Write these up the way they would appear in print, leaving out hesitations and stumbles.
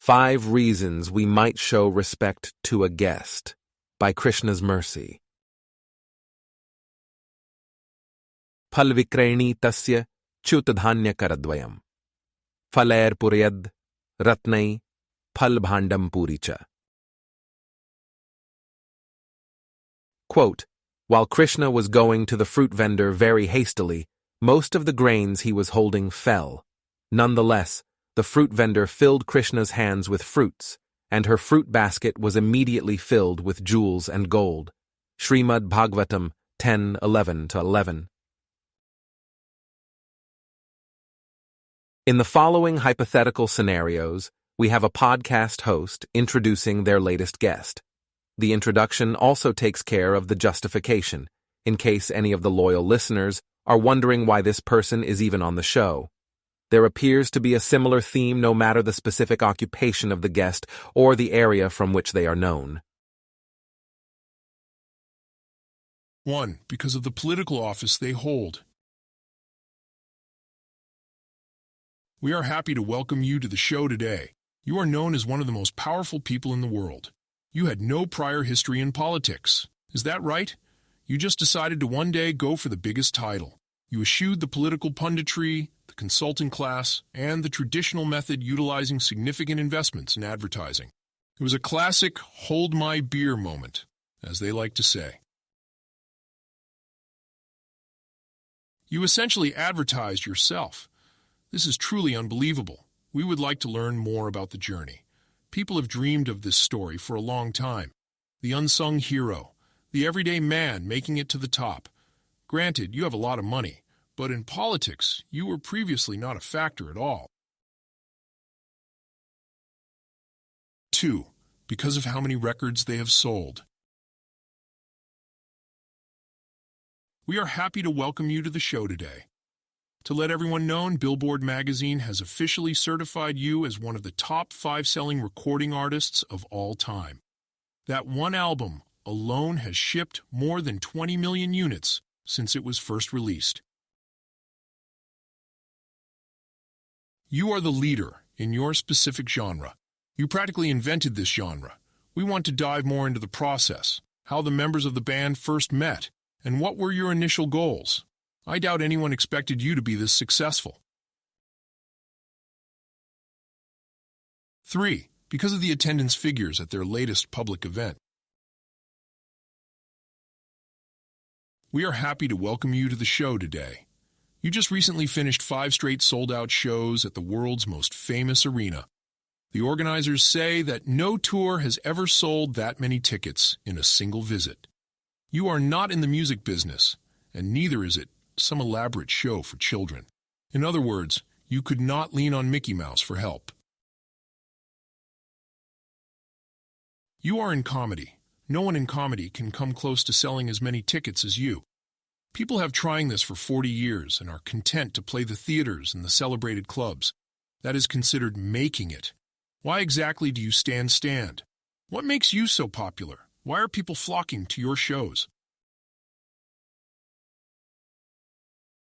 5 Reasons We Might Show Respect to a Guest by Krishna's Mercy. Phalvikrayणी tasya chutadhanya karadvayam. Phalair puriyad ratnai phalbhandam puricha. Quote, while Krishna was going to the fruit vendor very hastily, most of the grains he was holding fell. Nonetheless, the fruit vendor filled Krishna's hands with fruits, and her fruit basket was immediately filled with jewels and gold. Shrimad Bhagavatam 10:11-11. In the following hypothetical scenarios, we have a podcast host introducing their latest guest. The introduction also takes care of the justification, in case any of the loyal listeners are wondering why this person is even on the show. There appears to be a similar theme no matter the specific occupation of the guest or the area from which they are known. 1. Because of the political office they hold. We are happy to welcome you to the show today. You are known as one of the most powerful people in the world. You had no prior history in politics. Is that right? You just decided to one day go for the biggest title. You eschewed the political punditry, the consulting class, and the traditional method utilizing significant investments in advertising. It was a classic hold my beer moment, as they like to say. You essentially advertised yourself. This is truly unbelievable. We would like to learn more about the journey. People have dreamed of this story for a long time. The unsung hero, the everyday man making it to the top. Granted, you have a lot of money, but in politics, you were previously not a factor at all. 2. Because of how many records they have sold. We are happy to welcome you to the show today. To let everyone know, Billboard magazine has officially certified you as one of the top 5 selling recording artists of all time. That one album alone has shipped more than 20 million units since it was first released. You are the leader in your specific genre. You practically invented this genre. We want to dive more into the process, how the members of the band first met, and what were your initial goals. I doubt anyone expected you to be this successful. 3. Because of the attendance figures at their latest public event. We are happy to welcome you to the show today. You just recently finished 5 straight sold-out shows at the world's most famous arena. The organizers say that no tour has ever sold that many tickets in a single visit. You are not in the music business, and neither is it some elaborate show for children. In other words, you could not lean on Mickey Mouse for help. You are in comedy. No one in comedy can come close to selling as many tickets as you. People have trying this for 40 years and are content to play the theaters and the celebrated clubs. That is considered making it. Why exactly do you stand? What makes you so popular? Why are people flocking to your shows?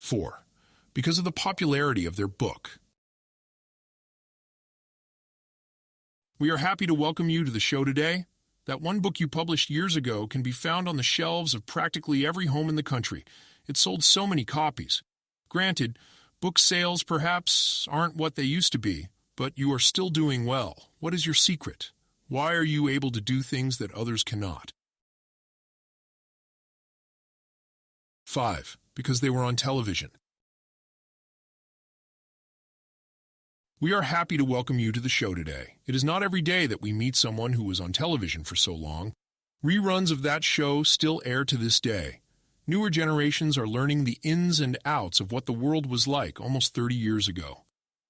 4. Because of the popularity of their book. We are happy to welcome you to the show today. That one book you published years ago can be found on the shelves of practically every home in the country. It sold so many copies. Granted, book sales perhaps aren't what they used to be, but you are still doing well. What is your secret? Why are you able to do things that others cannot? 5. Because they were on television. We are happy to welcome you to the show today. It is not every day that we meet someone who was on television for so long. Reruns of that show still air to this day. Newer generations are learning the ins and outs of what the world was like almost 30 years ago.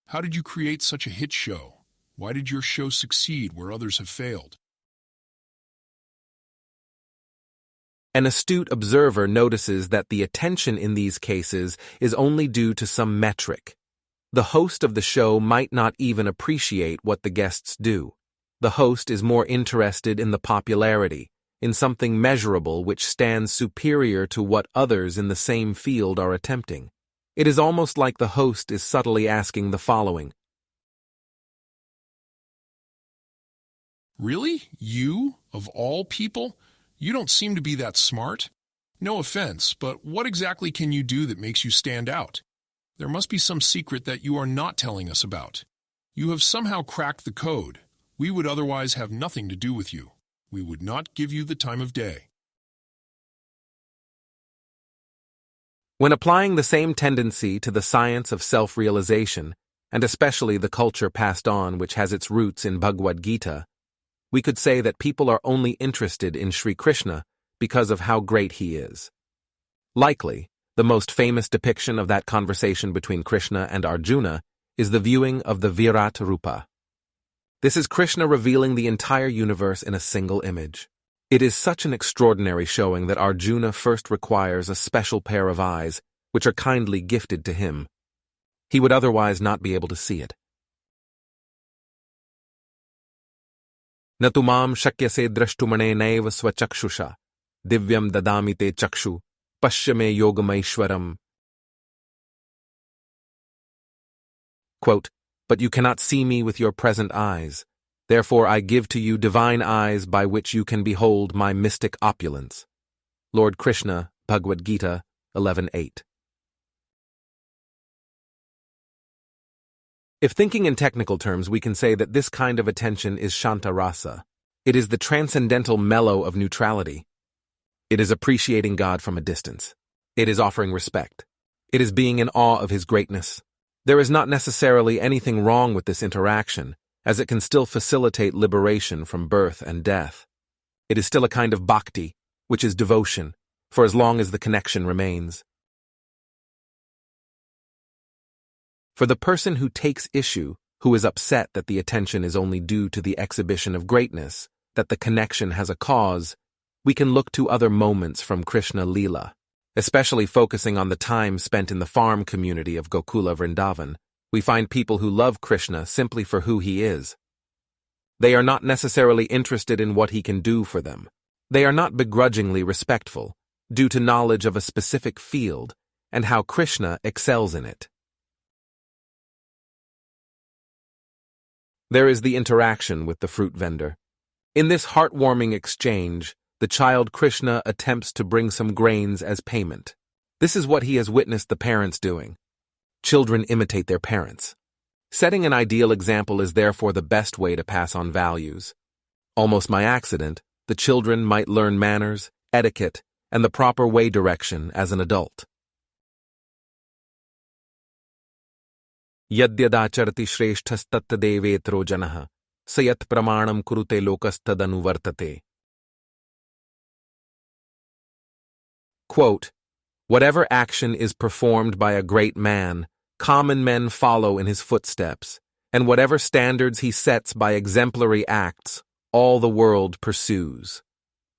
How did you create such a hit show? Why did your show succeed where others have failed? An astute observer notices that the attention in these cases is only due to some metric. The host of the show might not even appreciate what the guests do. The host is more interested in the popularity, in something measurable which stands superior to what others in the same field are attempting. It is almost like the host is subtly asking the following: Really? You, of all people? You don't seem to be that smart. No offense, but what exactly can you do that makes you stand out? There must be some secret that you are not telling us about. You have somehow cracked the code. We would otherwise have nothing to do with you. We would not give you the time of day. When applying the same tendency to the science of self-realization, and especially the culture passed on which has its roots in Bhagavad-gita, we could say that people are only interested in Sri Krishna because of how great he is. Likely, the most famous depiction of that conversation between Krishna and Arjuna is the viewing of the Virat Rupa. This is Krishna revealing the entire universe in a single image. It is such an extraordinary showing that Arjuna first requires a special pair of eyes, which are kindly gifted to him. He would otherwise not be able to see it. Natumam shakyase drashtumane naiv swachakshusha, divyam dadami te chakshu, pashyame yogamaishwaram. Quote, "But you cannot see me with your present eyes. Therefore I give to you divine eyes by which you can behold my mystic opulence." Lord Krishna, Bhagavad-gita 11:8. If thinking in technical terms, we can say that this kind of attention is shanta rasa. It is the transcendental mellow of neutrality. It is appreciating God from a distance. It is offering respect. It is being in awe of his greatness. There is not necessarily anything wrong with this interaction, as it can still facilitate liberation from birth and death. It is still a kind of bhakti, which is devotion, for as long as the connection remains. For the person who takes issue, who is upset that the attention is only due to the exhibition of greatness, that the connection has a cause, we can look to other moments from Krishna Leela. Especially focusing on the time spent in the farm community of Gokula Vrindavan, we find people who love Krishna simply for who he is. They are not necessarily interested in what he can do for them. They are not begrudgingly respectful, due to knowledge of a specific field and how Krishna excels in it. There is the interaction with the fruit vendor. In this heartwarming exchange, the child Krishna attempts to bring some grains as payment. This is what he has witnessed the parents doing. Children imitate their parents. Setting an ideal example is therefore the best way to pass on values. Almost by accident, the children might learn manners, etiquette, and the proper way direction as an adult. Yadyadacharati shreshthastatadevetro janah, sayat pramanam kurute lokastadanuvartate. Quote, "Whatever action is performed by a great man, common men follow in his footsteps, and whatever standards he sets by exemplary acts, all the world pursues."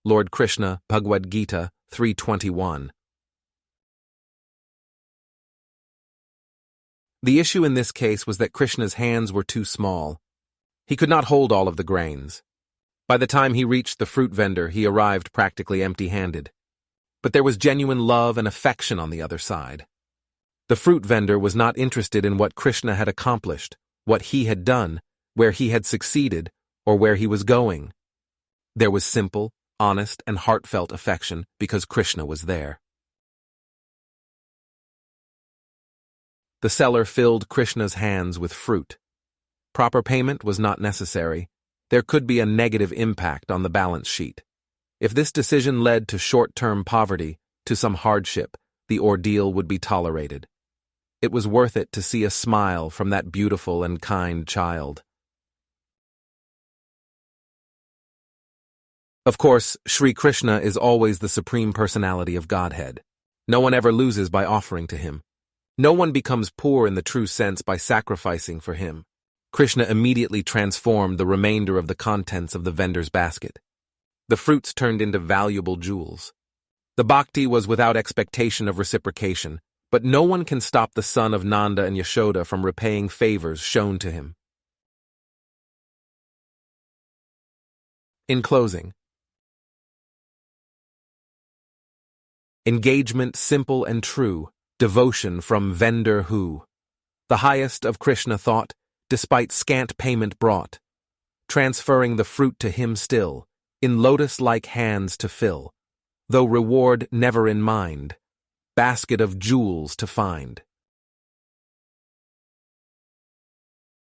Lord Krishna, Bhagavad-gita 3:21. The issue in this case was that Krishna's hands were too small. He could not hold all of the grains. By the time he reached the fruit vendor, he arrived practically empty-handed. But there was genuine love and affection on the other side. The fruit vendor was not interested in what Krishna had accomplished, what he had done, where he had succeeded, or where he was going. There was simple, honest, and heartfelt affection because Krishna was there. The seller filled Krishna's hands with fruit. Proper payment was not necessary. There could be a negative impact on the balance sheet. If this decision led to short-term poverty, to some hardship, the ordeal would be tolerated. It was worth it to see a smile from that beautiful and kind child. Of course, Sri Krishna is always the Supreme Personality of Godhead. No one ever loses by offering to him. No one becomes poor in the true sense by sacrificing for him. Krishna immediately transformed the remainder of the contents of the vendor's basket. The fruits turned into valuable jewels. The bhakti was without expectation of reciprocation, but no one can stop the son of Nanda and Yashoda from repaying favors shown to him. In closing, engagement simple and true, devotion from vendor who, the highest of Krishna thought, despite scant payment brought. transferring the fruit to him still, in lotus-like hands to fill, though reward never in mind, basket of jewels to find.